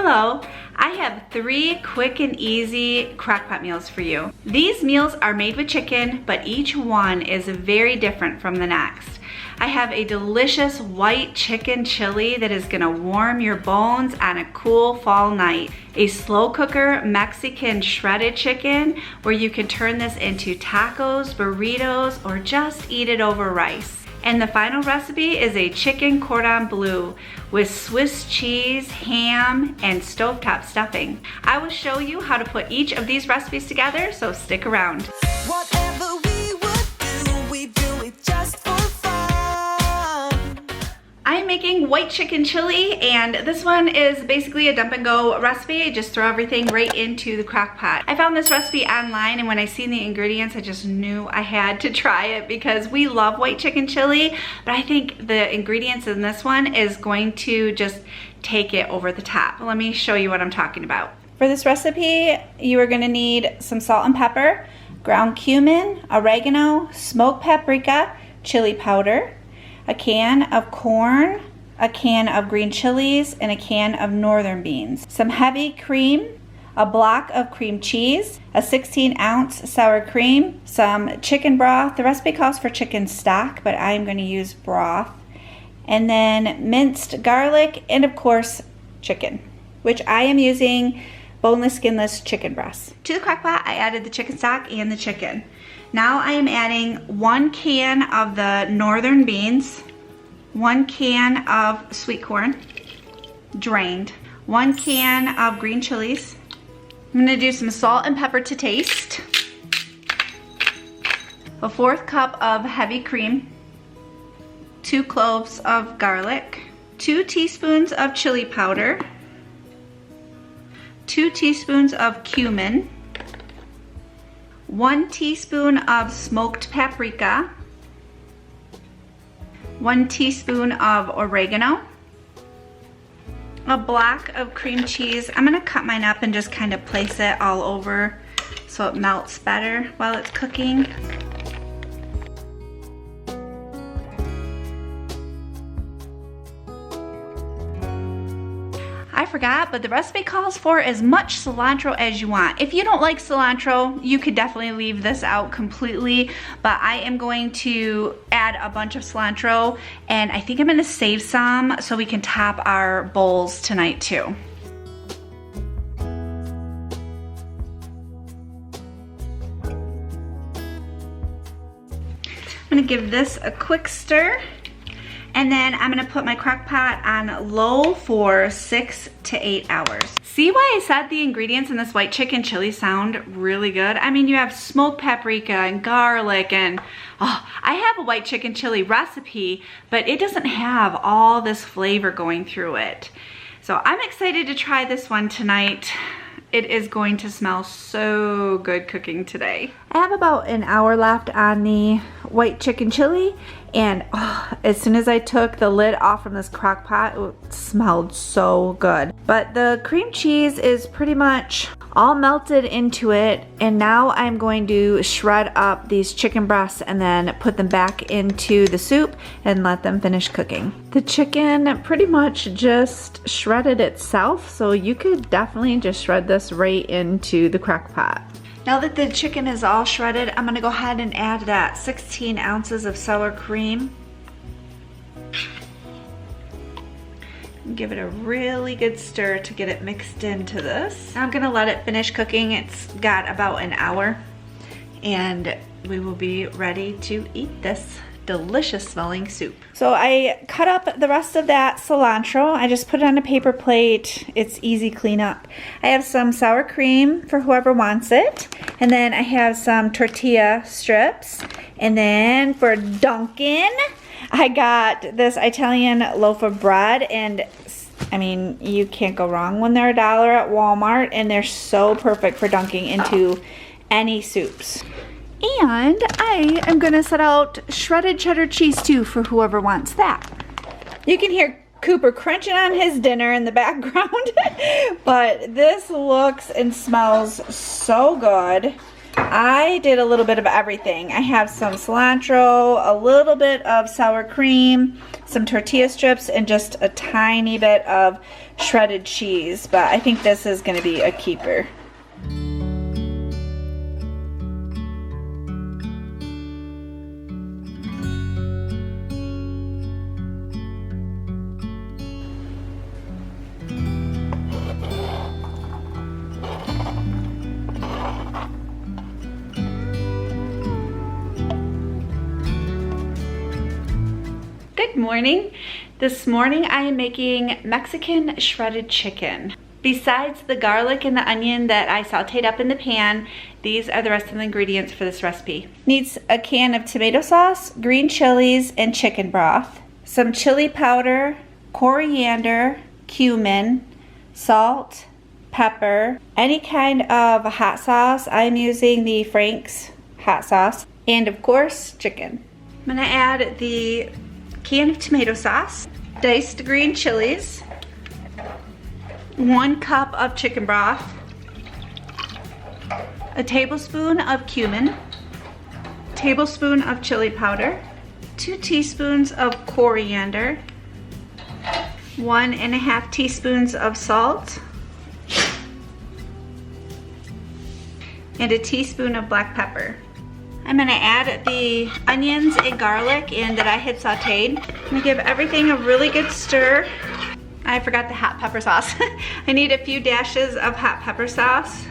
Hello, I have 3 quick and easy crock-pot meals for you. These meals are made with chicken, but each one is very different from the next. I have a delicious white chicken chili that is gonna warm your bones on a cool fall night. A slow cooker Mexican shredded chicken where you can turn this into tacos, burritos, or just eat it over rice. And the final recipe is a chicken cordon bleu with Swiss cheese, ham, and stovetop stuffing. I will show you how to put each of these recipes together, so stick around. Whatever we would do, we do it just for fun. I'm making white chicken chili, and this one is basically a dump and go recipe. Just throw everything right into the crock pot. I found this recipe online, and when I seen the ingredients, I just knew I had to try it because we love white chicken chili, but I think the ingredients in this one is going to just take it over the top. Let me show you what I'm talking about. For this recipe, you are gonna need some salt and pepper, ground cumin, oregano, smoked paprika, chili powder, a can of corn, a can of green chilies, and a can of northern beans. Some heavy cream, a block of cream cheese, a 16-ounce sour cream, some chicken broth. The recipe calls for chicken stock, but I'm going to use broth. And then minced garlic, and of course, chicken, which I am using boneless, skinless chicken breasts. To the crock pot, I added the chicken stock and the chicken. Now I am adding 1 can of the northern beans, 1 can of sweet corn, drained, 1 can of green chilies. I'm gonna do some salt and pepper to taste, a 1/4 cup of heavy cream, 2 cloves of garlic, 2 teaspoons of chili powder, 2 teaspoons of cumin, 1 teaspoon of smoked paprika, 1 teaspoon of oregano, a block of cream cheese. I'm gonna cut mine up and just kind of place it all over so it melts better while it's cooking. I forgot, but the recipe calls for as much cilantro as you want. If you don't like cilantro, you could definitely leave this out completely, but I am going to add a bunch of cilantro, and I think I'm gonna save some so we can top our bowls tonight too. I'm gonna give this a quick stir. And then I'm gonna put my crock pot on low for 6 to 8 hours. See why I said the ingredients in this white chicken chili sound really good? I mean, you have smoked paprika and garlic and, oh, I have a white chicken chili recipe, but it doesn't have all this flavor going through it. So I'm excited to try this one tonight. It is going to smell so good cooking today. I have about an hour left on the white chicken chili, and as soon as I took the lid off from this crock pot, it smelled so good. But the cream cheese is pretty much all melted into it, and now I'm going to shred up these chicken breasts and then put them back into the soup and let them finish cooking. The chicken pretty much just shredded itself, so you could definitely just shred this right into the crock pot. Now that the chicken is all shredded, I'm gonna go ahead and add that 16 ounces of sour cream. Give it a really good stir to get it mixed into this. I'm gonna let it finish cooking. It's got about an hour, and we will be ready to eat this delicious smelling soup. So I cut up the rest of that cilantro. I just put it on a paper plate. It's easy cleanup. I have some sour cream for whoever wants it. And then I have some tortilla strips. And then for Dunkin', I got this Italian loaf of bread, and I mean, you can't go wrong when they're $1 at Walmart, and they're so perfect for dunking into any soups. And I am gonna set out shredded cheddar cheese too for whoever wants that. You can hear Cooper crunching on his dinner in the background, but this looks and smells so good. I did a little bit of everything. I have some cilantro, a little bit of sour cream, some tortilla strips, and just a tiny bit of shredded cheese. But I think this is going to be a keeper. Good morning. This morning I am making Mexican shredded chicken. Besides the garlic and the onion that I sauteed up in the pan, these are the rest of the ingredients for this recipe. Needs a can of tomato sauce, green chilies, and chicken broth, some chili powder, coriander, cumin, salt, pepper, any kind of hot sauce. I'm using the Frank's hot sauce, and of course, chicken. I'm gonna add the can of tomato sauce, diced green chilies, 1 cup of chicken broth, a tablespoon of cumin, tablespoon of chili powder, 2 teaspoons of coriander, 1.5 teaspoons of salt, and a teaspoon of black pepper. I'm gonna add the onions and garlic in that I had sauteed. I'm gonna give everything a really good stir. I forgot the hot pepper sauce. I need a few dashes of hot pepper sauce.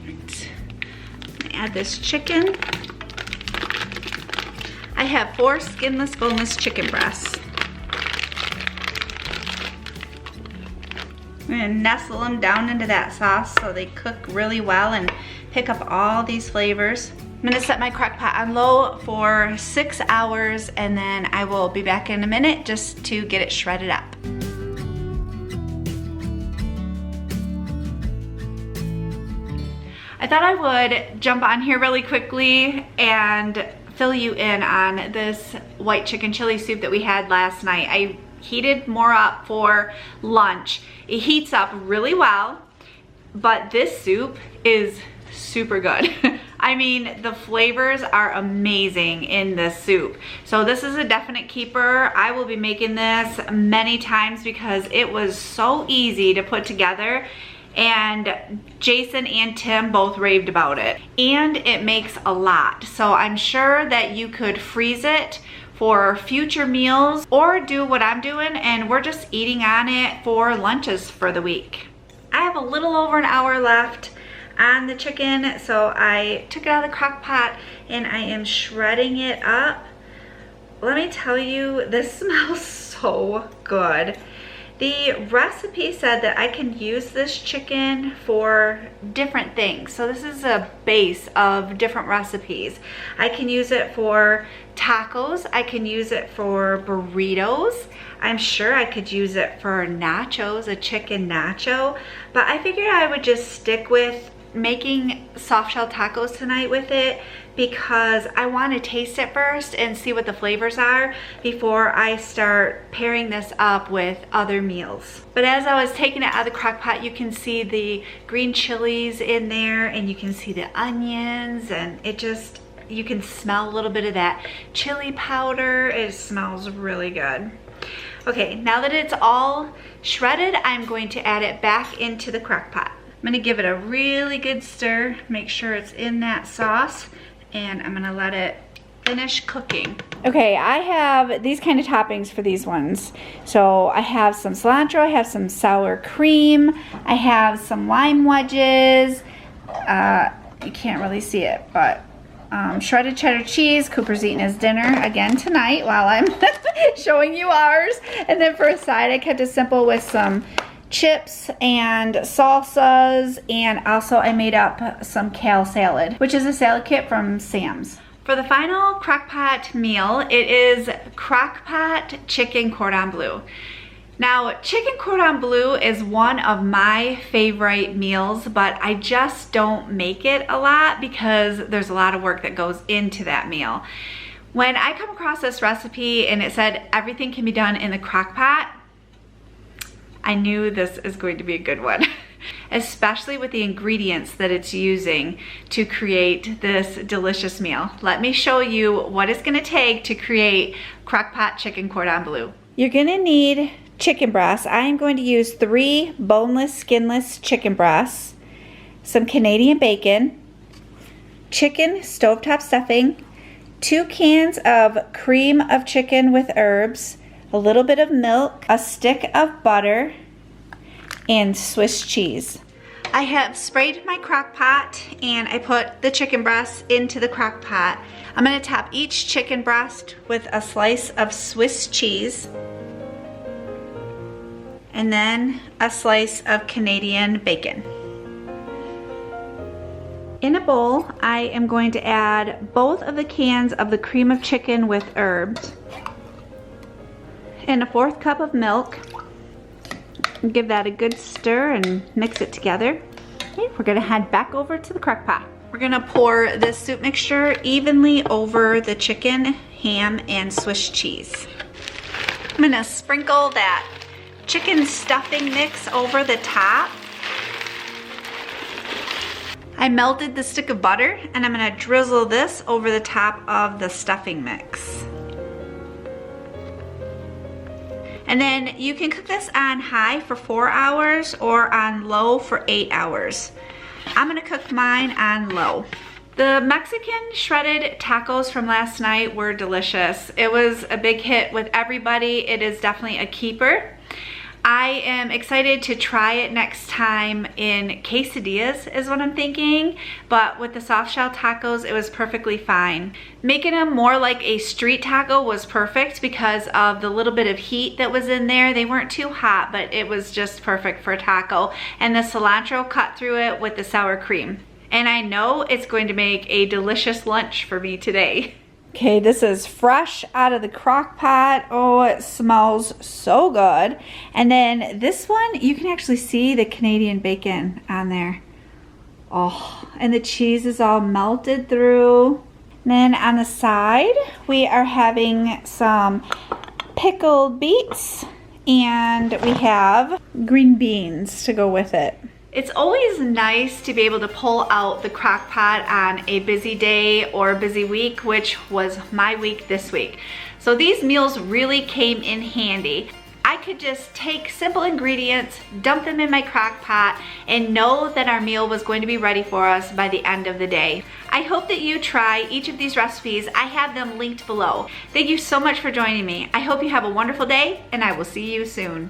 Right. Add this chicken. I have 4 skinless, boneless chicken breasts. I'm gonna nestle them down into that sauce so they cook really well and pick up all these flavors. I'm gonna set my crock pot on low for 6 hours, and then I will be back in a minute just to get it shredded up. I thought I would jump on here really quickly and fill you in on this white chicken chili soup that we had last night. I heated more up for lunch. It heats up really well, but this soup is super good. I mean, the flavors are amazing in this soup. So this is a definite keeper. I will be making this many times because it was so easy to put together, and Jason and Tim both raved about it. And it makes a lot. So I'm sure that you could freeze it for future meals or do what I'm doing, and we're just eating on it for lunches for the week. I have a little over an hour left on the chicken, so I took it out of the crock pot and I am shredding it up. Let me tell you, this smells so good. The recipe said that I can use this chicken for different things. So this is a base of different recipes. I can use it for tacos. I can use it for burritos. I'm sure I could use it for nachos, a chicken nacho. But I figured I would just stick with making soft shell tacos tonight with it because I want to taste it first and see what the flavors are before I start pairing this up with other meals. But as I was taking it out of the crock pot, you can see the green chilies in there, and you can see the onions, and it just, you can smell a little bit of that chili powder. It smells really good. Okay, now that it's all shredded, I'm going to add it back into the crock pot. I'm gonna give it a really good stir, make sure it's in that sauce, and I'm gonna let it finish cooking. Okay, I have these kind of toppings for these ones. So I have some cilantro, I have some sour cream, I have some lime wedges, you can't really see it, but shredded cheddar cheese. Cooper's eating his dinner again tonight while I'm showing you ours. And then for a side, I kept it simple with some chips and salsas, and also I made up some kale salad, which is a salad kit from Sam's. For the final crock pot meal, it is crock pot chicken cordon bleu. Now, chicken cordon bleu is one of my favorite meals, but I just don't make it a lot because there's a lot of work that goes into that meal. When I come across this recipe and it said everything can be done in the crock pot, I knew this is going to be a good one. Especially with the ingredients that it's using to create this delicious meal. Let me show you what it's gonna take to create crock-pot chicken cordon bleu. You're gonna need chicken breasts. I am going to use 3 boneless, skinless chicken breasts, some Canadian bacon, chicken stovetop stuffing, 2 cans of cream of chicken with herbs, a little bit of milk, a stick of butter, and Swiss cheese. I have sprayed my crock pot and I put the chicken breasts into the crock pot. I'm gonna top each chicken breast with a slice of Swiss cheese and then a slice of Canadian bacon. In a bowl, I am going to add both of the cans of the cream of chicken with herbs and a 1/4 cup of milk. Give that a good stir and mix it together. Okay, we're gonna head back over to the crock pot. We're gonna pour this soup mixture evenly over the chicken, ham, and Swiss cheese. I'm gonna sprinkle that chicken stuffing mix over the top. I melted the stick of butter and I'm gonna drizzle this over the top of the stuffing mix. And then you can cook this on high for 4 hours or on low for 8 hours. I'm gonna cook mine on low. The Mexican shredded tacos from last night were delicious. It was a big hit with everybody. It is definitely a keeper. I am excited to try it next time in quesadillas is what I'm thinking, but with the soft shell tacos, it was perfectly fine. Making them more like a street taco was perfect because of the little bit of heat that was in there. They weren't too hot, but it was just perfect for a taco. And the cilantro cut through it with the sour cream. And I know it's going to make a delicious lunch for me today. Okay, this is fresh out of the crock pot. Oh, it smells so good. And then this one, you can actually see the Canadian bacon on there. Oh, and the cheese is all melted through. And then on the side, we are having some pickled beets and we have green beans to go with it. It's always nice to be able to pull out the crock pot on a busy day or a busy week, which was my week this week. So these meals really came in handy. I could just take simple ingredients, dump them in my crock pot, and know that our meal was going to be ready for us by the end of the day. I hope that you try each of these recipes. I have them linked below. Thank you so much for joining me. I hope you have a wonderful day, and I will see you soon.